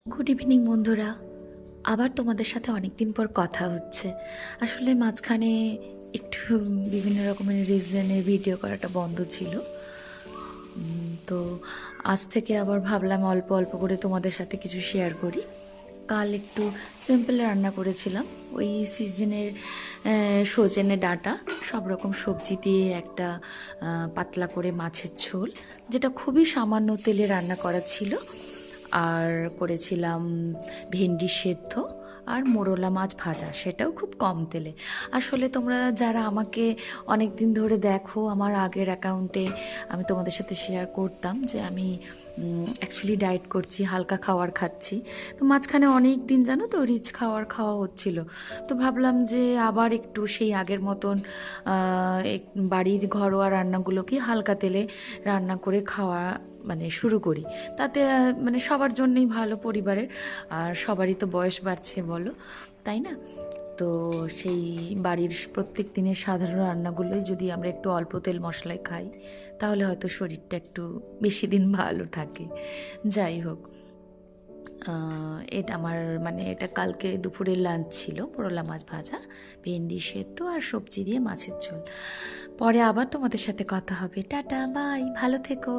Good evening বন্ধুরা। আবার তোমাদের সাথে অনেক দিন পর কথা হচ্ছে। আসলে মাঝখানে একটু বিভিন্ন রকমের রিজনে ভিডিও করাটা বন্ধ ছিল। তো আজ থেকে আবার ভাবলাম অল্প অল্প করে তোমাদের সাথে কিছু শেয়ার করি। কাল একটু সিম্পল রান্না করেছিলাম, ওই সিজনের সজনে ডাঁটা সব রকম সবজি দিয়ে একটা পাতলা করে মাছের ঝোল, যেটা খুবই সামান্য তেলে রান্না করা ছিল। আর করেছিলাম ভেন্ডি সেদ্ধ আর মোরলা মাছ ভাজা, সেটাও খুব কম তেলে। আসলে তোমরা যারা আমাকে অনেক দিন ধরে দেখো, আমার আগের অ্যাকাউন্টে আমি তোমাদের সাথে শেয়ার করতাম যে আমি অ্যাকচুয়ালি ডায়েট করছি, হালকা খাবার খাচ্ছি। তো মাঝখানে অনেক দিন জানো তো রিচ খাওয়া হচ্ছিল। তো ভাবলাম যে আবার একটু সেই আগের মতন বাড়ির ঘরোয়া রান্নাগুলোকে হালকা তেলে রান্না করে খাওয়া মানে শুরু করি। তাতে মানে সবার জন্যই ভালো, পরিবারের। আর সবারই তো বয়স বাড়ছে বলো, তাই না? তো সেই বাড়ির প্রত্যেক দিনের সাধারণ রান্নাগুলোই যদি আমরা একটু অল্প তেল মশলায় খাই, তাহলে হয়তো শরীরটা একটু বেশি দিন ভালো থাকে। যাই হোক, এটা আমার মানে এটা কালকে দুপুরের লাঞ্চ ছিল, মোরলা মাছ ভাজা, ভেন্ডি সেদ্ধ আর সবজি দিয়ে মাছের ঝোল। পরে আবার তোমাদের সাথে কথা হবে। টাটা, বাই, ভালো থেকো।